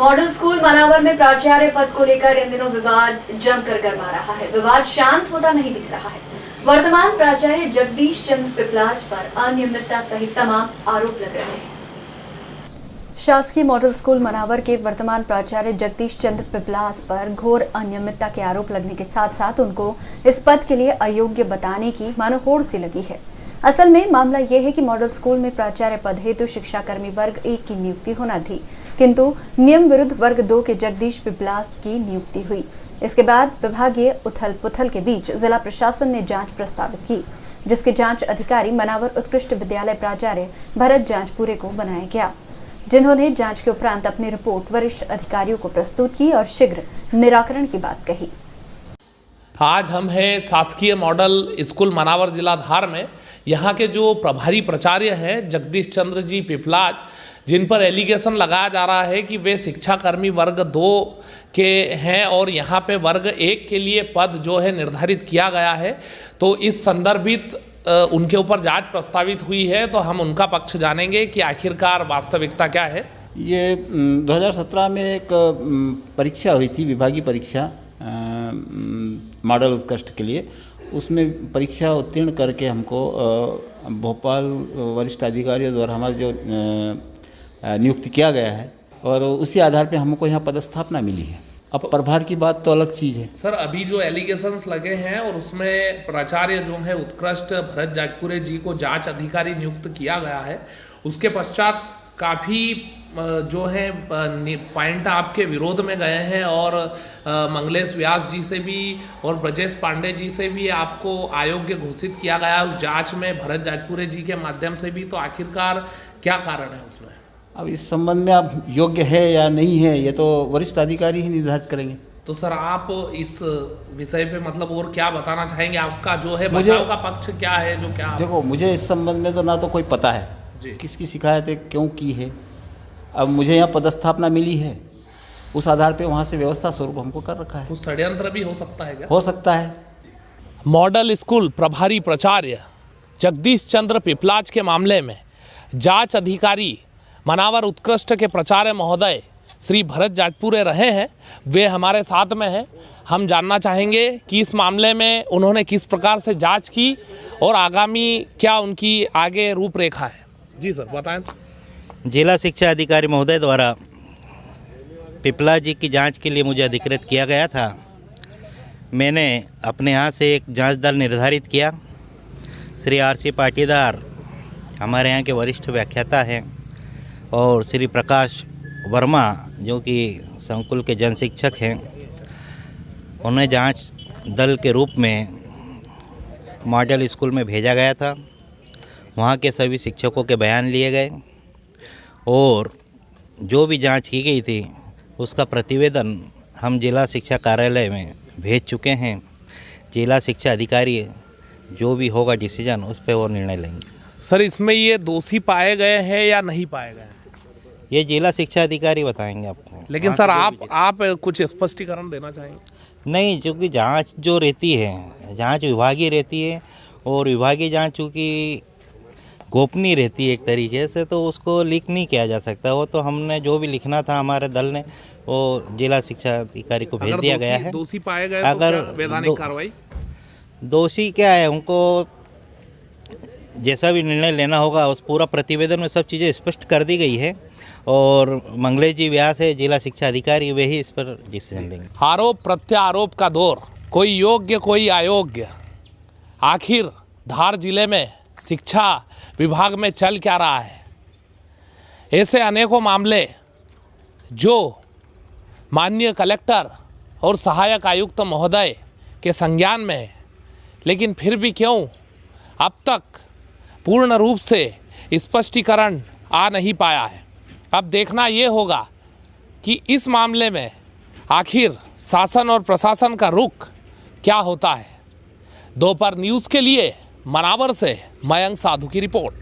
Model school Manawar में प्राचार्य पद को लेकर इन दिनों विवाद जमकर गरमा रहा है। विवाद शांत होता नहीं दिख रहा है। वर्तमान प्राचार्य जगदीश चंद्र पिपलाज पर अनियमितता सहित तमाम आरोप लग रहे हैं। शासकीय मॉडल स्कूल मनावर के वर्तमान प्राचार्य जगदीश चंद्र पिपलाज पर घोर अनियमितता के आरोप लगने के साथ साथ उनको इस पद के लिए अयोग्य बताने की मानो होड़ सी लगी है। असल में मामला यह है कि मॉडल स्कूल में प्राचार्य पद हेतु शिक्षाकर्मी वर्ग 1 की नियुक्ति होना थी, किंतु नियम विरुद्ध वर्ग 2 के जगदीश पिपलाज की नियुक्ति हुई। इसके बाद विभागीय उथल पुथल के बीच जिला प्रशासन ने जांच प्रस्तावित की, जिसके जांच अधिकारी मनावर उत्कृष्ट विद्यालय प्राचार्य भरत जांजपुरे को बनाया गया, जिन्होंने जांच के उपरांत अपनी रिपोर्ट वरिष्ठ अधिकारियों को प्रस्तुत की और शीघ्र निराकरण की बात कही। आज हम हैं शासकीय मॉडल स्कूल मनावर जिला धार में। यहाँ के जो प्रभारी प्राचार्य हैं जगदीश चंद्र जी पिपलाज, जिन पर एलिगेशन लगाया जा रहा है कि वे शिक्षाकर्मी वर्ग 2 के हैं और यहाँ पे वर्ग 1 के लिए पद जो है निर्धारित किया गया है, तो इस संदर्भित उनके ऊपर जांच प्रस्तावित हुई है। तो हम उनका पक्ष जानेंगे कि आखिरकार वास्तविकता क्या है। ये 2017 में एक परीक्षा हुई थी, विभागीय परीक्षा मॉडल उत्कृष्ट के लिए। उसमें परीक्षा उत्तीर्ण करके हमको भोपाल वरिष्ठ अधिकारियों द्वारा हमारा जो नियुक्त किया गया है और उसी आधार पे हमको यहाँ पदस्थापना मिली है। अब प्रभार की बात तो अलग चीज़ है। सर, अभी जो एलिगेशंस लगे हैं और उसमें प्राचार्य जो है उत्कृष्ट भरत जाजपुरे जी को जांच अधिकारी नियुक्त किया गया है, उसके पश्चात काफ़ी जो है पॉइंट आपके विरोध में गए हैं और मंगलेश व्यास जी से भी और ब्रजेश पांडे जी से भी आपको अयोग्य घोषित किया गया है उस जांच में, भरत जाजपुरे जी के माध्यम से भी। तो आखिरकार क्या कारण है उसमें? अब इस संबंध में आप योग्य है या नहीं है ये तो वरिष्ठ अधिकारी ही निर्धारित करेंगे। तो सर, आप इस विषय पे मतलब और क्या बताना चाहेंगे? आपका जो है बचाव का पक्ष क्या है? जो क्या देखो, मुझे इस संबंध में तो ना तो कोई पता है किसकी शिकायत है, क्यों की है। अब मुझे यहाँ पदस्थापना मिली है, उस आधार पे वहाँ से व्यवस्था स्वरूप हमको कर रखा है। कुछ षड्यंत्र भी हो सकता है क्या? हो सकता है। मॉडल स्कूल प्रभारी प्राचार्य जगदीश चंद्र पिपलाज के मामले में जांच अधिकारी मनावर उत्कृष्ट के प्राचार्य महोदय श्री भरत जाजपुरे रहे हैं। वे हमारे साथ में हैं। हम जानना चाहेंगे कि इस मामले में उन्होंने किस प्रकार से जांच की और आगामी क्या उनकी आगे रूपरेखा है। जी सर, बताएं। जिला शिक्षा अधिकारी महोदय द्वारा पिपला जी की जांच के लिए मुझे अधिकृत किया गया था। मैंने अपने यहाँ से एक जांच दल निर्धारित किया। श्री RC पाटीदार हमारे यहाँ के वरिष्ठ व्याख्याता हैं और श्री प्रकाश वर्मा जो कि संकुल के जन शिक्षक हैं, उन्हें जांच दल के रूप में मॉडल स्कूल में भेजा गया था। वहाँ के सभी शिक्षकों के बयान लिए गए और जो भी जांच की गई थी उसका प्रतिवेदन हम जिला शिक्षा कार्यालय में भेज चुके हैं। जिला शिक्षा अधिकारी जो भी होगा डिसीजन उस पर वो निर्णय लेंगे। सर, इसमें ये दोषी पाए गए हैं या नहीं पाए गए हैं? ये जिला शिक्षा अधिकारी बताएंगे आपको। लेकिन सर, आप कुछ स्पष्टीकरण देना चाहेंगे? नहीं, क्योंकि जांच जो रहती है, जांच विभागीय रहती है और विभागीय जांच चूँकि गोपनीय रहती है एक तरीके से, तो उसको लीक नहीं किया जा सकता। वो तो हमने जो भी लिखना था हमारे दल ने वो जिला शिक्षा अधिकारी को भेज दिया गया है। दोषी पाए गए अगर तो वैधानिक कार्रवाई? दोषी क्या है, उनको जैसा भी निर्णय लेना होगा उस पूरा प्रतिवेदन में सब चीज़ें स्पष्ट कर दी गई है और मंगलेश जी व्यास है जिला शिक्षा अधिकारी, वे ही इस पर डिसीजन लेंगे। आरोप प्रत्यारोप का दौर, कोई योग्य कोई अयोग्य। आखिर धार जिले में शिक्षा विभाग में चल क्या रहा है? ऐसे अनेकों मामले जो माननीय कलेक्टर और सहायक आयुक्त महोदय के संज्ञान में है, लेकिन फिर भी क्यों अब तक पूर्ण रूप से स्पष्टीकरण आ नहीं पाया है। अब देखना ये होगा कि इस मामले में आखिर शासन और प्रशासन का रुख क्या होता है। दोपहर न्यूज़ के लिए मनावर से मयंक साधु की रिपोर्ट।